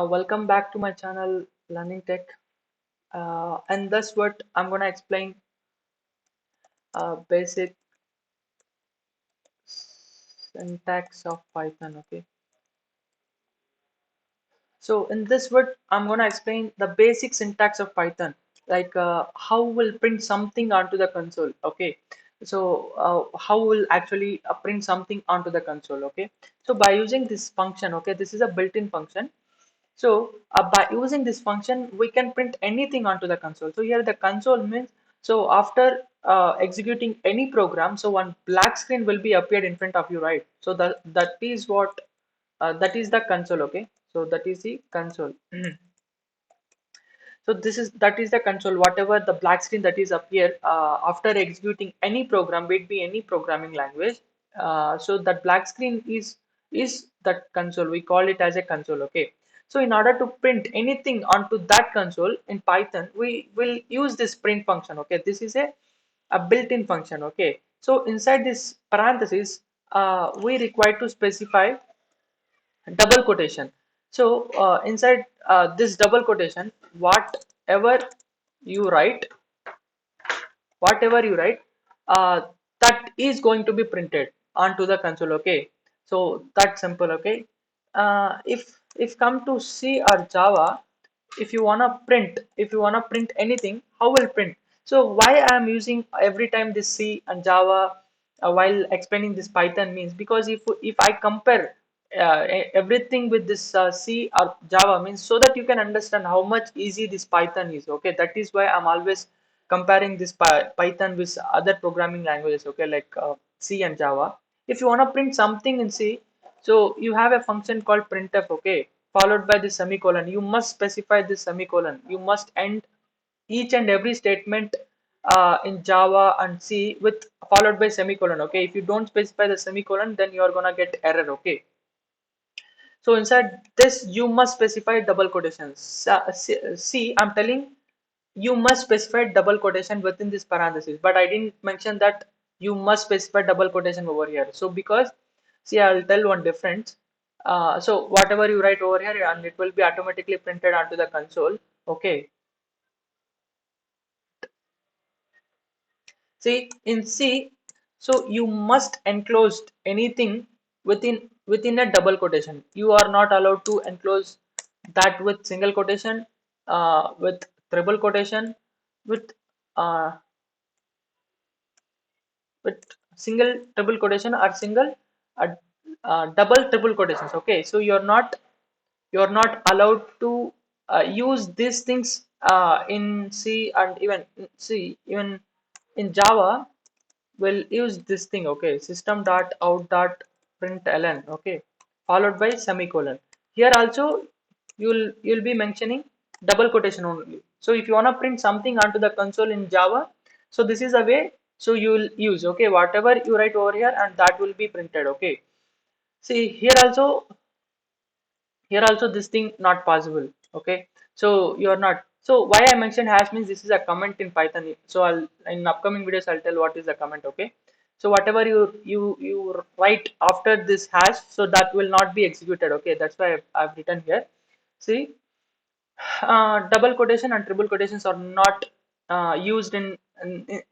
Welcome back to my channel Learning Tech. And that's what I'm gonna explain basic syntax of Python. Okay. So in this word, I'm gonna explain the basic syntax of Python, like how we'll print something onto the console. Okay. So how we'll actually print something onto the console. Okay. So by using this function, okay, this is a built-in function. So by using this function, we can print anything onto the console. So here the console means, so after executing any program, so one black screen will be appeared in front of you, right? So that is what that is the console. Okay, so that is the console. So that is the console. Whatever the black screen that is appear after executing any program, be it be any programming language. So that black screen is that console. We call it as a console. Okay. So in order to print anything onto that console in Python, we will use this print function. Okay. This is a built-in function. Okay. So inside this parenthesis, we require to specify double quotation. So inside this double quotation, you write whatever you write uh, that is going to be printed onto the console. Okay, so that's simple. Okay, if come to C or Java, if you wanna print anything, how will print? So why I am using every time this C and Java while explaining this Python means, because if I compare everything with this C or Java means, so that you can understand how much easy this Python is. Okay, that is why I'm always comparing this Python with other programming languages. Okay, like C and Java. If you want to print something in C, so you have a function called printf. Okay, followed by the semicolon. You must specify this semicolon. You must end each and every statement in Java and C with followed by semicolon. Okay, if you don't specify the semicolon, then you are gonna get error. Okay, so inside this, you must specify double quotations. See, I'm telling you must specify double quotation within this parenthesis, but I didn't mention that you must specify double quotation over here. So because, see, I'll tell one difference. So whatever you write over here, and it will be automatically printed onto the console. Okay. See, in C, so you must enclose anything within a double quotation. You are not allowed to enclose that with single quotation, with triple quotation, with uh, with single triple quotation, or single uh, double triple quotations. Okay, so you're not allowed to use these things in C, and even in Java will use this thing. Okay, system dot out dot println. Okay, followed by semicolon. Here also you'll be mentioning double quotation only. So if you want to print something onto the console in Java, so this is a way. So you will use, okay, whatever you write over here, and that will be printed. Okay, see here also this thing not possible. Okay, so you are not. So why I mentioned hash means this is a comment in Python. So I'll in upcoming videos I'll tell what is the comment. Okay, so whatever you write after this hash, so that will not be executed. Okay, that's why I've written here. See, double quotation and triple quotations are not used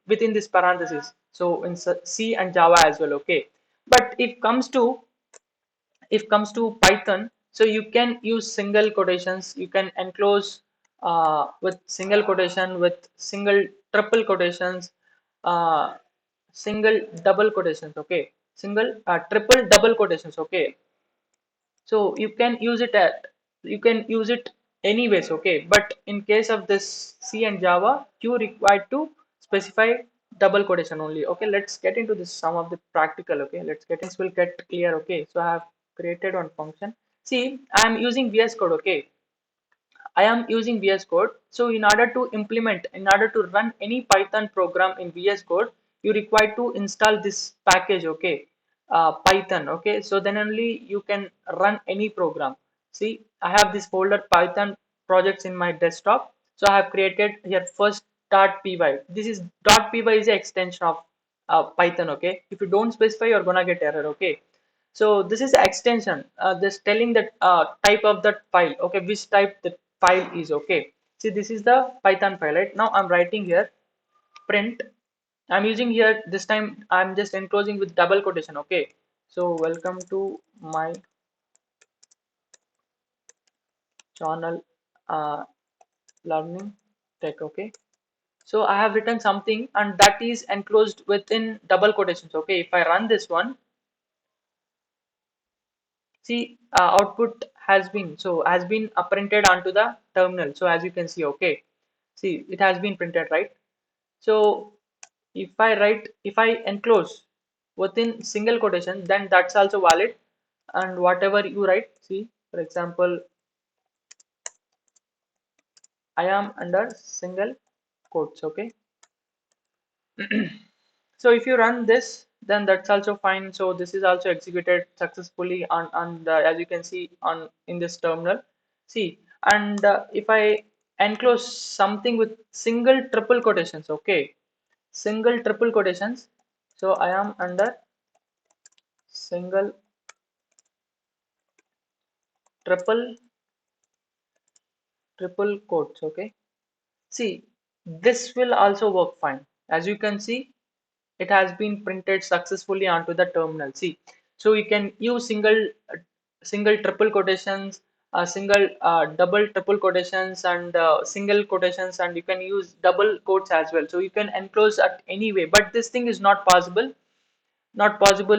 within this parenthesis. So in C and Java as well. Okay, but if comes to Python, so you can use single quotations. You can enclose with single quotation, with single triple quotations, uh, single double quotations. Okay, single triple double quotations. Okay, so you can use it anyways. Okay, but in case of this C and Java, you require to specify double quotation only. Okay, let's get into this some of the practical. Okay, let's get things will get clear. Okay, so I have created one function. See, I am using VS Code. Okay, I am using VS Code. So in order to run any Python program in VS Code, you require to install this package. Okay, Python. Okay, so then only you can run any program. See, I have this folder Python projects in my desktop. So I have created here first .py. This is .py is an extension of Python. Okay, if you don't specify, you're gonna get error. Okay, So this is extension, this telling that type of that file, okay, which type the file is, okay. See, this is the Python file, right? Now I'm writing here print. I'm using here this time, I'm just enclosing with double quotation, okay. So welcome to my channel, learning tech, okay. So I have written something and that is enclosed within double quotations, okay. If I run this one, see, output has been printed onto the terminal. So as you can see, okay, see, it has been printed, right? So if I enclose within single quotation, then that's also valid. And whatever you write, see, for example, I am under single quotes, okay. So if you run this, then that's also fine. So this is also executed successfully on the, as you can see on in this terminal. See, and if I enclose something with single triple quotations, okay, single triple quotations. So I am under single triple triple quotes, okay. See, this will also work fine. As you can see, it has been printed successfully onto the terminal. See, so you can use single triple quotations, single double triple quotations, and single quotations, and you can use double quotes as well. So you can enclose at any way, but this thing is not possible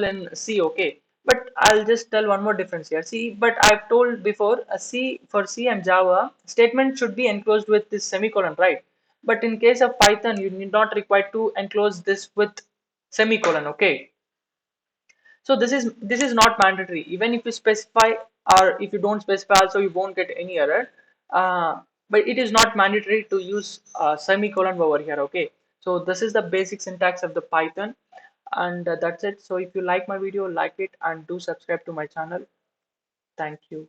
in C, okay. But I'll just tell one more difference here. See, but I've told before, C, for C and Java, statement should be enclosed with this semicolon, right? But in case of Python, you need not require to enclose this with semicolon, okay. So this is not mandatory. Even if you specify, or if you don't specify also, you won't get any error. But it is not mandatory to use semicolon over here, okay. So this is the basic syntax of the Python, and that's it. So if you like my video, like it and do subscribe to my channel. Thank you.